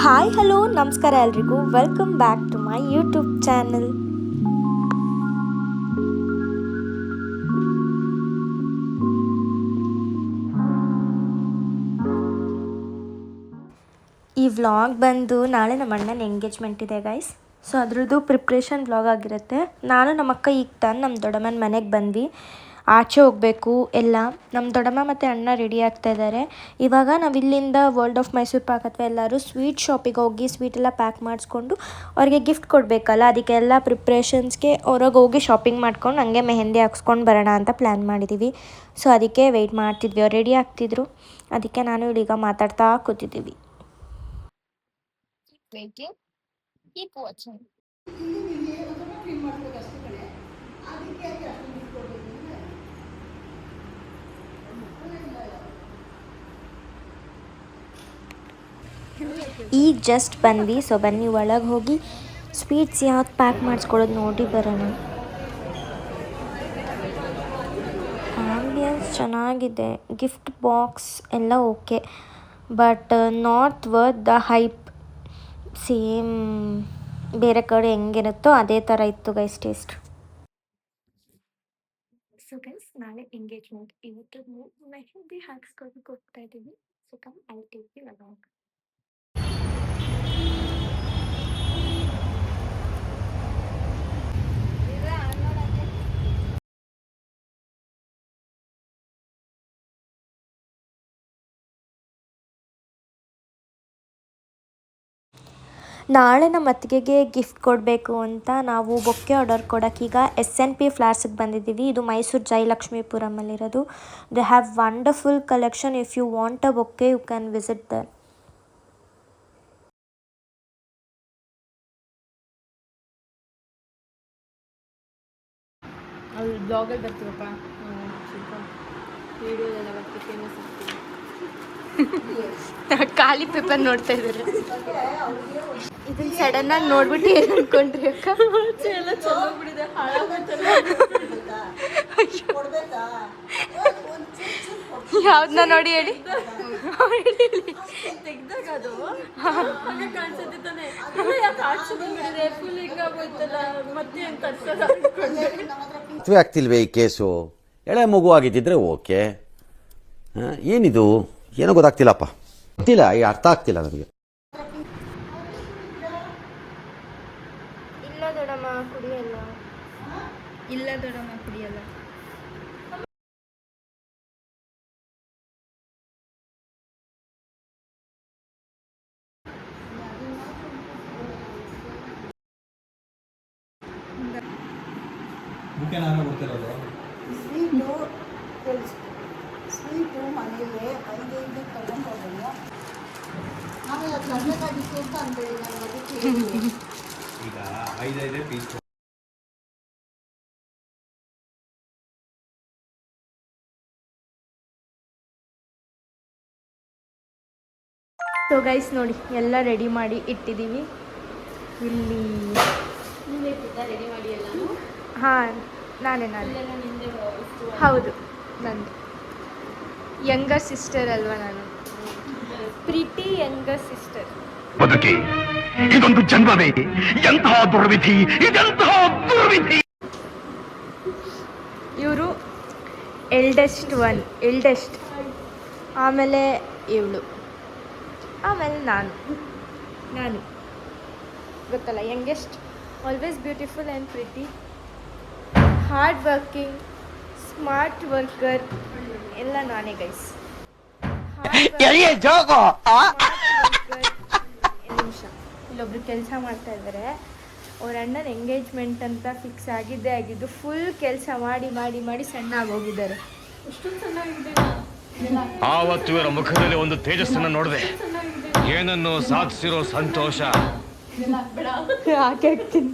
Hi hello ನಮಸ್ಕಾರ ಎಲ್ರಿಗೂ welcome back to my YouTube channel. ಈ ವ್ಲಾಗ್ ಬಂದು ನಾಳೆ ನಮ್ಮ ಅಣ್ಣನ ಎಂಗೇಜ್ಮೆಂಟ್ ಇದೆ ಗೈಸ್. ಸೊ ಅದ್ರದ್ದು ಪ್ರಿಪ್ರೇಷನ್ ವ್ಲಾಗ್ ಆಗಿರುತ್ತೆ. ನಾನು ನಮ್ಮ ಅಕ್ಕ ಈಗ ತಾನು ನಮ್ಮ ದೊಡ್ಡಮ್ಮನ ಮನೆಗೆ ಬಂದ್ವಿ. ಆಚೆ ಹೋಗಬೇಕು ಎಲ್ಲ. ನಮ್ಮ ದೊಡ್ಡಮ್ಮ ಮತ್ತು ಅಣ್ಣ ರೆಡಿ ಆಗ್ತಾ ಇದ್ದಾರೆ. ಇವಾಗ ನಾವು ಇಲ್ಲಿಂದ ವರ್ಲ್ಡ್ ಆಫ್ ಮೈಸೂರು ಪಾಕ್ ಅಥವಾ ಎಲ್ಲರೂ ಸ್ವೀಟ್ ಶಾಪಿಗೆ ಹೋಗಿ ಸ್ವೀಟೆಲ್ಲ ಪ್ಯಾಕ್ ಮಾಡಿಸ್ಕೊಂಡು ಅವ್ರಿಗೆ ಗಿಫ್ಟ್ ಕೊಡಬೇಕಲ್ಲ, ಅದಕ್ಕೆಲ್ಲ ಪ್ರಿಪ್ರೇಷನ್ಸ್ಗೆ ಹೊರಗೆ ಹೋಗಿ ಶಾಪಿಂಗ್ ಮಾಡ್ಕೊಂಡು ಹಂಗೆ ಮೆಹಂದಿ ಹಾಕ್ಸ್ಕೊಂಡು ಬರೋಣ ಅಂತ ಪ್ಲ್ಯಾನ್ ಮಾಡಿದ್ದೀವಿ. ಸೊ ಅದಕ್ಕೆ ವೆಯ್ಟ್ ಮಾಡ್ತಿದ್ವಿ, ಅವ್ರು ರೆಡಿ ಆಗ್ತಿದ್ರು. ಅದಕ್ಕೆ ನಾನು ಈಗ ಮಾತಾಡ್ತಾ ಕೂತಿದ್ದೀವಿ. ಈಗ ಜಸ್ಟ್ ಬಂದ್ವಿ. ಸೊ ಬನ್ನಿ ಒಳಗೆ ಹೋಗಿ ಸ್ವೀಟ್ಸ್ ಯಾವ್ದು ಪ್ಯಾಕ್ ಮಾಡಿಸ್ಕೊಳ್ಳೋದು ನೋಡಿ ಬರೋಣ. ಆಂಬಿಯನ್ಸ್ ಚೆನ್ನಾಗಿದೆ, ಗಿಫ್ಟ್ ಬಾಕ್ಸ್ ಎಲ್ಲ okay, but not worth the hype. Same ಬೇರೆ ಕಡೆ ಹೆಂಗಿರುತ್ತೋ ಅದೇ ಥರ ಇತ್ತು ಗೈಸ್ ಟೇಸ್ಟ್. ಸೊ ಗೈಸ್ ನಾಳೆ ಎಂಗೇಜ್ಮೆಂಟ್, ಇವತ್ತು ಮೆಹಂದಿ ಹಾಕ್ಸ್ಕೊಳಕ್ಕೆ ಹೋಗ್ತಾ ಇದ್ದೀವಿ. So come I take you along. ನಾಳೆ ನಮ್ಮ ಅತ್ತಿಗೆಗೆ ಗಿಫ್ಟ್ ಕೊಡಬೇಕು ಅಂತ ನಾವು ಬೊಕ್ಕೆ ಆರ್ಡರ್ ಕೊಡೋಕ್ಕೀಗ SNP ಫ್ಲಾರ್ಸಿಗೆ ಬಂದಿದ್ದೀವಿ. ಇದು ಮೈಸೂರು ಜಯಲಕ್ಷ್ಮೀಪುರಮಲ್ಲಿರೋದು. They have wonderful collection. If you want a bouquet you can visit there. ಅಲ್ಲಿ ಬ್ಲಾಗಲ್ಲಿ ಬರ್ತೀವಪ್ಪ, ಸ್ವಲ್ಪ ವಿಡಿಯೋದೆಲ್ಲ ಬರ್ತೀವಿ, ಫೇಮಸ್ ಆಗ್ತೀವಿ. ಖಾಲಿ ಪೇಪರ್ ನೋಡ್ತಾ ಇದ್ದಾರೆ. ಇದನ್ನ ಸಡನ್ ಆಗಿ ನೋಡ್ಬಿಟ್ಟು ಏನು ಅನ್ಕೊಂಡ್ರಿ ಅಕ್ಕ? ಎಲ್ಲ ಚಲೋ ಬಿಡಿದೆ, ಯಾವ್ದನ್ನ ನೋಡಿ ಹೇಳಿ. ತೆಗ್ದಾಗ ಅದು ಹಂಗೆ ಕಾಣಿಸುತ್ತೆ ತಾನೆ, ಯಾಕೆ ಆಚೆ ಬಂದ್ಬಿಡಿದೆ, ಫುಲ್ ಹಿಂಗಾಗೋಯ್ತಲ್ಲ, ಮತ್ತೆ ಏನು ತರ್ಸೋದು ಅನ್ಕೊಂಡೆ. ಮದುವೆ ಆಗ್ತಿಲ್ವೇ ಈ ಕೇಸು? ಎಳೆ ಮಗು ಆಗಿದ್ದಿದ್ರೆ ಓಕೆ. ಏನಿದು ಏನೋ ಗೊತ್ತಾಗ್ತಿಲ್ಲಪ್ಪ, ಗೊತ್ತಿಲ್ಲ, ಈ ಅರ್ಥ ಆಗ್ತಿಲ್ಲ ನನಗೆ. ಇಲ್ಲ ದೊಡ್ಡಮ್ಮ ಕುಡಿಯಲ್ಲ. ಇಲ್ಲ ದೊಡ್ಡಮ್ಮ ಕುಡಿಯಲ್ಲ. ಸ್ವೀಟು ಮನೆಯಲ್ಲೇ 5 ತಗೊಂಡು ಹೋಗೋಣ. ಆಮೇಲೆ ಅದು ಸಣ್ಣದಾಗಿತ್ತು ಅಂತ ಅಂತೇಳಿ ನಾನು ಅದಕ್ಕೆ ಈಗ 5 ಪೀಸ್. ಸೊ ಗೈಸ್ ನೋಡಿ, ಎಲ್ಲ ರೆಡಿ ಮಾಡಿ ಇಟ್ಟಿದ್ದೀವಿ ಇಲ್ಲಿ. ರೆಡಿ ಮಾಡಿ ಎಲ್ಲ? ಹಾಂ, ನಾನೇ ಹೌದು, ನಂದು ಯಂಗರ್ ಸಿಸ್ಟರ್ ಅಲ್ವಾ ನಾನು, ಪ್ರೀತಿ ಯಂಗರ್ ಸಿಸ್ಟರ್. ಬದುಕಿ ಇದೊಂದು ಜನ್ಮವೇ, ಎಂತಹ ದುರ್ವಿಧಿ, ಇದೆಂತಹ ದುರ್ವಿಧಿ. ಇವರು ಎಲ್ಡೆಸ್ಟ್, ಆಮೇಲೆ ಇವಳು, ಆಮೇಲೆ ನಾನು ಗೊತ್ತಲ್ಲ, youngest, always beautiful and pretty, hard working, smart worker, ಎಲ್ಲ ನಾನೇ ಗೈಸ್. ನಿಮಿಷ, ಇಲ್ಲೊಬ್ರು ಕೆಲಸ ಮಾಡ್ತಾ ಇದ್ದಾರೆ. ಅವ್ರ ಅಣ್ಣನ ಎಂಗೇಜ್ಮೆಂಟ್ ಅಂತ ಫಿಕ್ಸ್ ಆಗಿದ್ದು, ಫುಲ್ ಕೆಲಸ ಮಾಡಿ ಮಾಡಿ ಮಾಡಿ ಸಣ್ಣ ಆಗೋಗಿದ್ದಾರೆ. ಆವತ್ತು ಇವರ ಮುಖದಲ್ಲಿ ಒಂದು ತೇಜಸ್ಸನ್ನು ನೋಡಿದೆ, ಏನನ್ನು ಸಾಧಿಸಿರೋ ಸಂತೋಷ. ಯಾಕೆ ಆಗ್ತೀನಿ.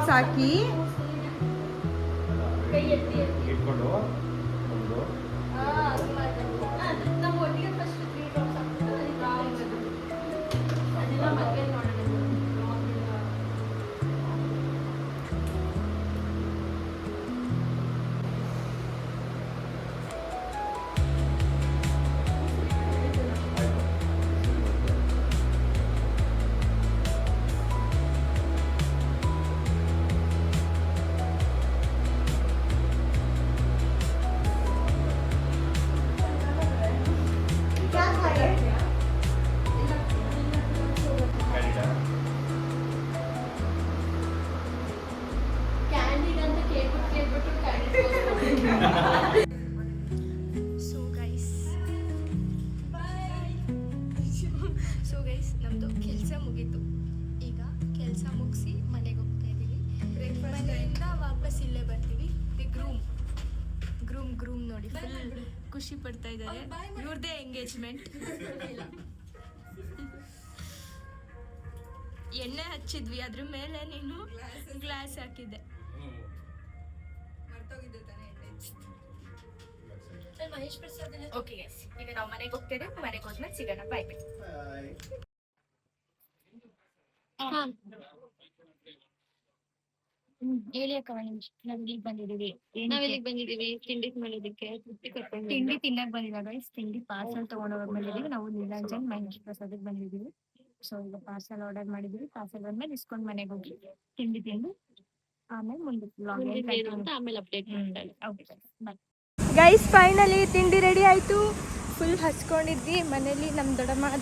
ಡ್ರಾಪ್ಸ್ ಹಾಕಿ ಕೈ ಎತ್ತಿ ನಮ್ಮ ಒಟ್ಟಿಗೆ ಫಸ್ಟ್ 3 ಡ್ರಾಪ್ಸ್ ಅದೆಲ್ಲ ಮದುವೆ ನೋಡೋಣ. ಕ್ಯಾಂಡಿಡ್ ಅಂತ ಕೇಳ್ಬಿಟ್ಟು ಸೊ ಗೈಸ್ ನಮ್ಮದು ಕೆಲಸ ಮುಗೀತು. ಈಗ ಕೆಲಸ ಮುಗಿಸಿ ಮನೆಗೆ ಹೋಗ್ತಾ ಇದ್ದೀವಿ. ಮನೆಯಿಂದ ವಾಪಸ್ ಇಲ್ಲೇ ಬರ್ತೀವಿ. ದಿ ಗ್ರೂಮ್ ನೋಡಿ ಫುಲ್ ಖುಷಿ ಪಡ್ತಾ ಇದ್ದಾರೆ. ಇವ್ರದ್ದೇ ಎಂಗೇಜ್ಮೆಂಟ್. ಎಣ್ಣೆ ಹಚ್ಚಿದ್ವಿ, ಅದ್ರ ಮೇಲೆ ನೀನು ಗ್ಲಾಸ್ ಹಾಕಿದ್ದೆ. ಮಹೇಶ್ ಪ್ರಸಾದ್ ಓಕೆ ಗೈಸ್, ಈಗ ನಾವು ಮನೆಗೆ ಹೋಗ್ತೇವೆ. ಮನೆಗೆ ಹೋದ್ಮೇಲೆ ಸಿಗೋಣ. ಬಾಯ್ ಬಾಯ್. ಹೇಳಿ ಅಕ್ಕ ಒಂದು ನಿಮಿಷ. ನಾವಿಲ್ಲಿಗೆ ಬಂದಿದ್ದೀವಿ ತಿಂಡಿ ಮಾಡೋದಕ್ಕೆ. ತಿಂಡಿ ತಿನ್ನಕ್ ಬಂದಿಲ್ಲ ಗೈಸ್, ತಿಂಡಿ ಪಾರ್ಸಲ್ ತಗೊಂಡೋಗಕ್ ಬಂದಿದ್ದೀವಿ. ನಾವು ನೀಲಾಂಜನ್ ಮಹೇಶ್ ಪ್ರಸಾದಕ್ಕೆ ಬಂದಿದ್ದೀವಿ. ಸೊ ಈಗ ಪಾರ್ಸಲ್ ಆರ್ಡರ್ ಮಾಡಿದ್ದೀವಿ. ಪಾರ್ಸಲ್ ಬಂದ್ಮೇಲೆ ಇಸ್ಕೊಂಡು ಮನೆಗೆ ಹೋಗಿ ತಿಂಡಿ ತಿಂದು ಆಮೇಲೆ ಮುಂದೆ ಆಮೇಲೆ ಅಪ್ಡೇಟ್ ಮಾಡ್ತಾರೆ. Okay bye guys. ಫೈನಲಿ ತಿಂಡಿ ರೆಡಿ ಆಯಿತು. ಫುಲ್ ಹಸ್ಕೊಂಡಿದ್ವಿ ಮನೇಲಿ. ನಮ್ಮ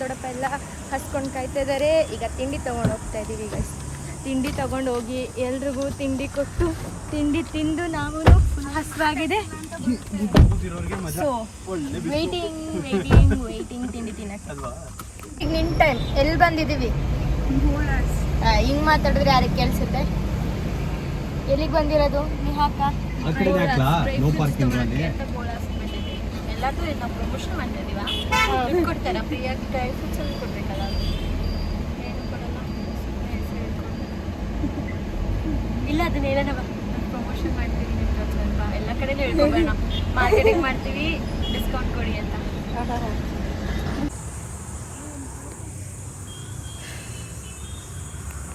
ದೊಡ್ಡಪ್ಪ ಎಲ್ಲ ಹಸ್ಕೊಂಡು ಕಾಯ್ತಾ ಇದ್ದಾರೆ. ಈಗ ತಿಂಡಿ ತೊಗೊಂಡು ಹೋಗ್ತಾ ಇದ್ದೀವಿ ಗೈಸ್. ತಿಂಡಿ ತೊಗೊಂಡು ಹೋಗಿ ಎಲ್ರಿಗೂ ತಿಂಡಿ ಕೊಟ್ಟು ತಿಂಡಿ ತಿಂದು ನಾವು ಫುಲ್ ಹಸ್ವಾಗಿದೆ. ಸೊ ವೇಟಿಂಗ್ ತಿಂಡಿ ತಿನ್ನಕ್ಕೆ. ಈಗ ನಿನ್ನ ಟೈಮ್. ಎಲ್ಲಿ ಬಂದಿದ್ದೀವಿ? ಹಿಂಗೆ ಮಾತಾಡಿದ್ರೆ ಯಾರಿಗೆ ಕೇಳಿಸುತ್ತೆ? ಎಲ್ಲಿಗೆ ಬಂದಿರೋದು ನಿಹಾಕ? ಎಲ್ಲಾರ್ದು ನಾವು ಪ್ರಮೋಷನ್ ಮಾಡ್ತಿದೀವ. ಕೊಡ್ತಾರ ಫ್ರೀಯಾಗಿ ಡ್ರೈ ಫ್ರೂಟ್ಸ್ ಅಲ್ಲಿ ಕೊಡ್ಬೇಕಲ್ಲ. ಏನು ಕೊಡಲ್ಲ. ಇಲ್ಲ ಅದನ್ನ ಹೇಳೋಣ. ಪ್ರಮೋಷನ್ ಮಾಡ್ತೀವಿ ನಿಮ್ಗೆ ಸ್ವಲ್ಪ ಎಲ್ಲ ಕಡೆನೂ ಹೇಳ್ಕೊಬೇಡ. ಮಾರ್ಕೆಟಿಂಗ್ ಮಾಡ್ತೀವಿ, ಡಿಸ್ಕೌಂಟ್ ಕೊಡಿ ಅಂತ.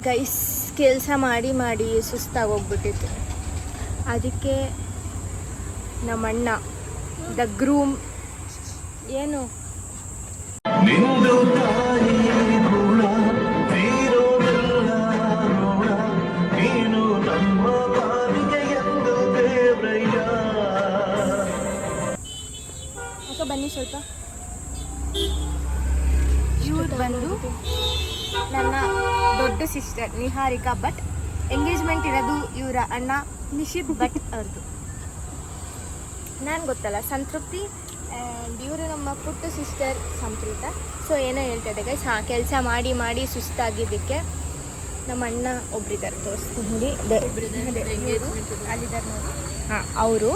ಗೈಸ್ ಕೆಲಸ ಮಾಡಿ ಸುಸ್ತಾಗೋಗ್ಬಿಟ್ಟಿತ್ತು. ಅದಕ್ಕೆ ನಮ್ಮಣ್ಣ ದ ಗ್ರೂಮ್ ಏನು ಬನ್ನಿ ಸ್ವಲ್ಪ. ಇವ್ರು ಬಂದು ನನ್ನ ದೊಡ್ಡ ಸಿಸ್ಟರ್ ನಿಹಾರಿಕಾ ಭಟ್. ಎಂಗೇಜ್ಮೆಂಟ್ ಇರೋದು ಇವರ ಅಣ್ಣ ನಿಶಿತ್ ಭಟ್ ಅವ್ರದ್ದು. ನಾನು ಗೊತ್ತಲ್ಲ ಸಂತೃಪ್ತಿ, ಆ್ಯಂಡ್ ಇವರು ನಮ್ಮ ಪುಟ್ಟ ಸಿಸ್ಟರ್ ಸಂಪ್ರೀತ. ಸೊ ಏನೋ ಹೇಳ್ತಿದ್ದೆ ಗೈಸ್. ಕೆಲಸ ಮಾಡಿ ಸುಸ್ತಾಗಿದ್ದಕ್ಕೆ ನಮ್ಮ ಅಣ್ಣ ಒಬ್ರಿದ್ದಾರೆ, ತೋರಿಸ್ತೀನಿ ಅಲ್ಲಿದ್ದಾರೆ ನೋಡಿ. ಅವರು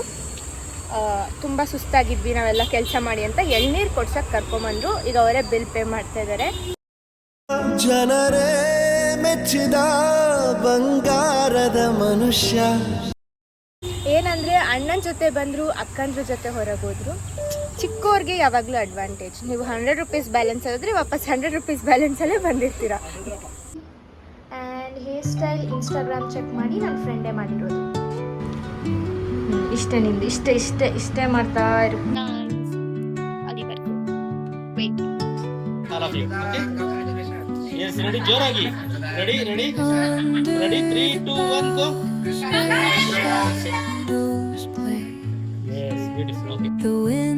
ತುಂಬ ಸುಸ್ತಾಗಿದ್ವಿ ನಾವೆಲ್ಲ ಕೆಲಸ ಮಾಡಿ ಅಂತ ಎಳ್ನೀರು ಕೊಡ್ಸಕ್ಕೆ ಕರ್ಕೊಂಬಂದರು. ಈಗ ಅವರೇ ಬಿಲ್ ಪೇ ಮಾಡ್ತಾ ಇದ್ದಾರೆ. ಜನರೇ ಮೆಚ್ಚಿದ ಬಂಗಾರದ ಮನುಷ್ಯ. ಏನಂದರೆ ಅಣ್ಣನ ಜೊತೆ ಬಂದರು, ಅಕ್ಕಂದ್ರ ಜೊತೆ ಹೊರಗೆ ಹೋದರು. ಚಿಕ್ಕವ್ರಿಗೆ ಯಾವಾಗಲೂ ಅಡ್ವಾಂಟೇಜ್. ನೀವು 100 ರೂಪೀಸ್ ಬ್ಯಾಲೆನ್ಸ್ ಆಗಿದ್ರೆ ವಾಪಸ್ 100 ರೂಪೀಸ್ ಬ್ಯಾಲೆನ್ಸಲ್ಲೇ ಬಂದಿರ್ತೀರ. And hair style Instagram check ಮಾಡಿ ನನ್ನ ಫ್ರೆಂಡೇ ಮಾಡಿರೋದು. ಇಷ್ಟೇ ನಿಂದು, ಇಷ್ಟೇ ಮಾಡ್ತಾ ಇರು. ಅಲ್ಲಿವರೆಗೂ ವೇಟ್. ರೆಡಿ ಜೋರಾಗಿ ರೆಡಿ 3 2 1 ಗೋ. Yes, beautiful. Okay.